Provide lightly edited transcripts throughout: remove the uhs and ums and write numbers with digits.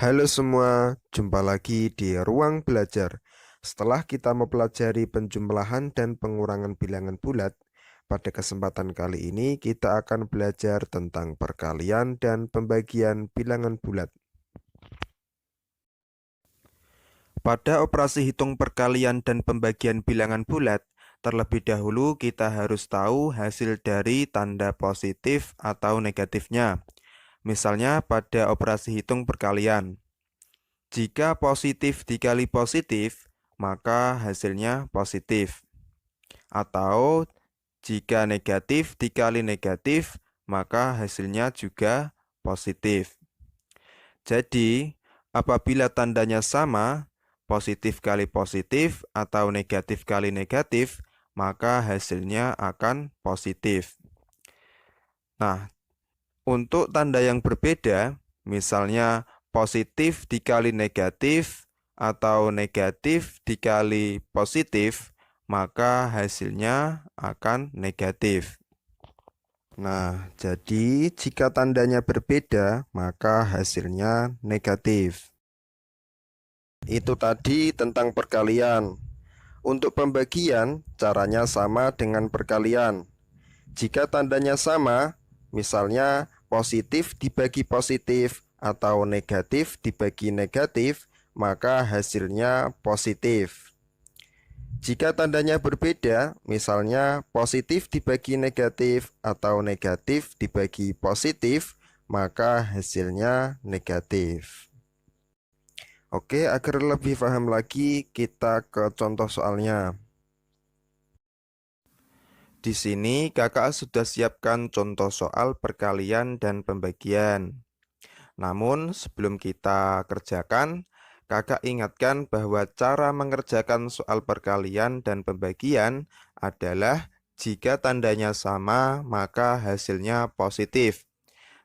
Halo semua, jumpa lagi di Ruang Belajar. Setelah kita mempelajari penjumlahan dan pengurangan bilangan bulat, pada kesempatan kali ini kita akan belajar tentang perkalian dan pembagian bilangan bulat. Pada operasi hitung perkalian dan pembagian bilangan bulat, terlebih dahulu kita harus tahu hasil dari tanda positif atau negatifnya. Misalnya pada operasi hitung perkalian. Jika positif dikali positif, maka hasilnya positif. Atau jika negatif dikali negatif, maka hasilnya juga positif. Jadi, apabila tandanya sama, positif kali positif atau negatif kali negatif, maka hasilnya akan positif. Nah, untuk tanda yang berbeda, misalnya positif dikali negatif atau negatif dikali positif, maka hasilnya akan negatif. Nah, jadi jika tandanya berbeda, maka hasilnya negatif. Itu tadi tentang perkalian. Untuk pembagian, caranya sama dengan perkalian. Jika tandanya sama, misalnya positif dibagi positif atau negatif dibagi negatif, maka hasilnya positif. Jika tandanya berbeda, misalnya positif dibagi negatif atau negatif dibagi positif, maka hasilnya negatif. Oke, agar lebih paham lagi, kita ke contoh soalnya. Di sini kakak sudah siapkan contoh soal perkalian dan pembagian. Namun sebelum kita kerjakan, kakak ingatkan bahwa cara mengerjakan soal perkalian dan pembagian adalah jika tandanya sama, maka hasilnya positif.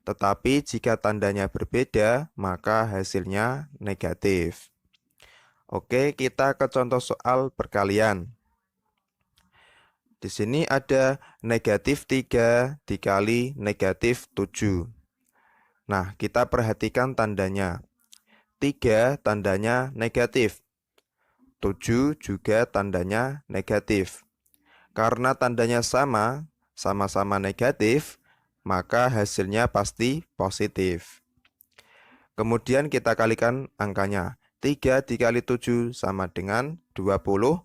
Tetapi jika tandanya berbeda, maka hasilnya negatif. Oke, kita ke contoh soal perkalian. Di sini ada negatif 3 dikali negatif 7. Nah, kita perhatikan tandanya. 3 tandanya negatif. 7 juga tandanya negatif. Karena tandanya sama, sama-sama negatif, maka hasilnya pasti positif. Kemudian kita kalikan angkanya. 3 dikali 7 sama dengan 21.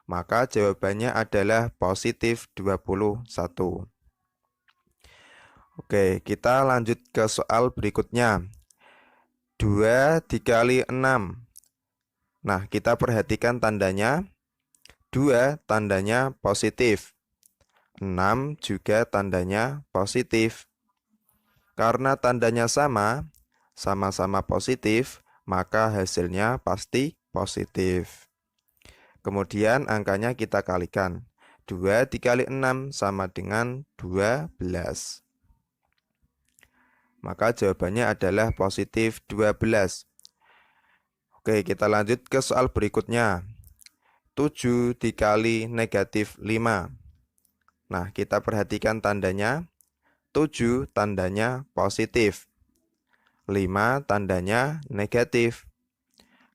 Maka jawabannya adalah positif 21. Oke, kita lanjut ke soal berikutnya. 2 dikali 6. Nah, kita perhatikan tandanya. 2 tandanya positif. 6 juga tandanya positif. Karena tandanya sama, sama-sama positif, maka hasilnya pasti positif. Kemudian angkanya kita kalikan. 2 dikali 6 sama dengan 12. Maka jawabannya adalah positif 12. Oke, kita lanjut ke soal berikutnya. 7 dikali negatif 5. Nah, kita perhatikan tandanya. 7 tandanya positif. 5 tandanya negatif.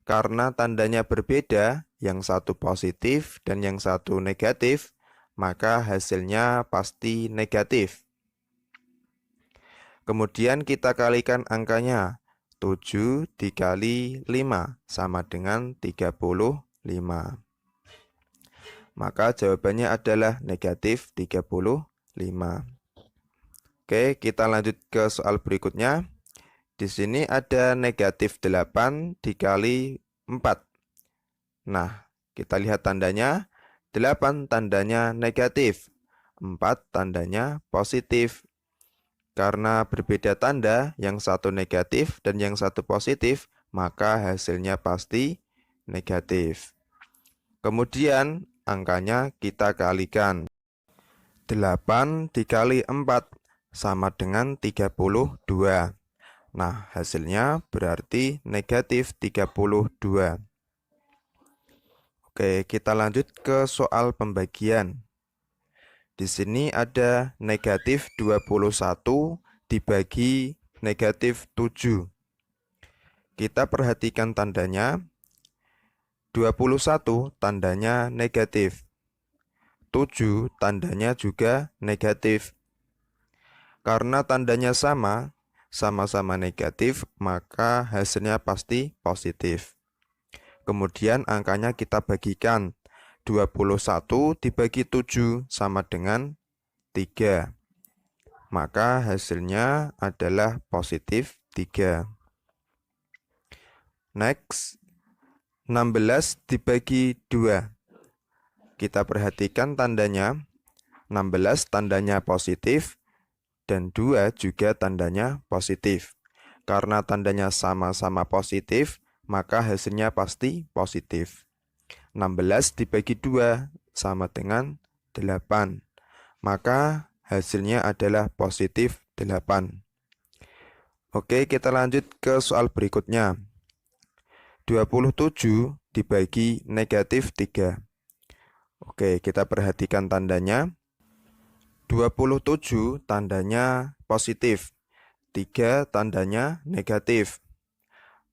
Karena tandanya berbeda, yang satu positif dan yang satu negatif, maka hasilnya pasti negatif. Kemudian kita kalikan angkanya. 7 dikali 5 sama dengan 35. Maka jawabannya adalah negatif 35. Oke, kita lanjut ke soal berikutnya. Di sini ada negatif 8 dikali 4. Nah, kita lihat tandanya. 8 tandanya negatif. 4 tandanya positif. Karena berbeda tanda, yang satu negatif dan yang satu positif, maka hasilnya pasti negatif. Kemudian, angkanya kita kalikan. 8 dikali 4 sama dengan 32. Nah, hasilnya berarti negatif 32. Oke, kita lanjut ke soal pembagian. Di sini ada negatif 21 dibagi negatif 7. Kita perhatikan tandanya. 21 tandanya negatif. 7 tandanya juga negatif. Karena tandanya sama-sama negatif, maka hasilnya pasti positif. Kemudian angkanya kita bagikan. 21 dibagi 7 sama dengan 3. Maka hasilnya adalah positif 3. Next, 16 dibagi 2. Kita perhatikan tandanya. 16 tandanya positif dan 2 juga tandanya positif. Karena tandanya sama-sama positif, maka hasilnya pasti positif. 16 dibagi 2 sama dengan 8. Maka hasilnya adalah positif 8. Oke, kita lanjut ke soal berikutnya. 27 dibagi negatif 3. Oke, kita perhatikan tandanya. 27 tandanya positif, 3 tandanya negatif.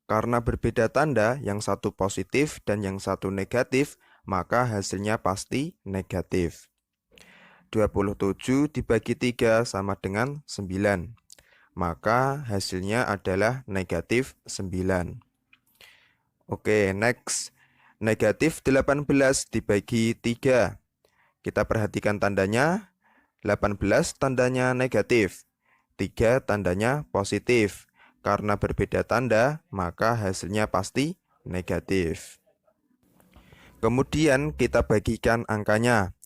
Karena berbeda tanda, yang satu positif dan yang satu negatif, maka hasilnya pasti negatif. 27 dibagi 3 sama dengan 9. Maka hasilnya adalah negatif 9. Oke, next. Negatif 18 dibagi 3. Kita perhatikan tandanya. 18 tandanya negatif. 3 tandanya positif. Karena berbeda tanda, maka hasilnya pasti negatif. Kemudian kita bagikan angkanya.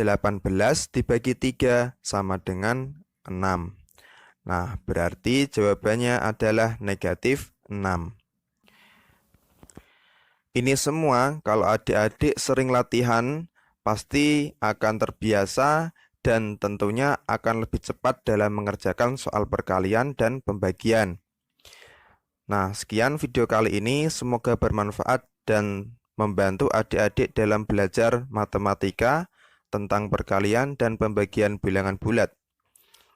18 dibagi 3 sama dengan 6. Nah, berarti jawabannya adalah negatif 6. Ini semua kalau adik-adik sering latihan, pasti akan terbiasa dan tentunya akan lebih cepat dalam mengerjakan soal perkalian dan pembagian. Nah, sekian video kali ini, semoga bermanfaat dan membantu adik-adik dalam belajar matematika tentang perkalian dan pembagian bilangan bulat.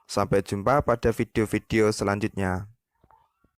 Sampai jumpa pada video-video selanjutnya.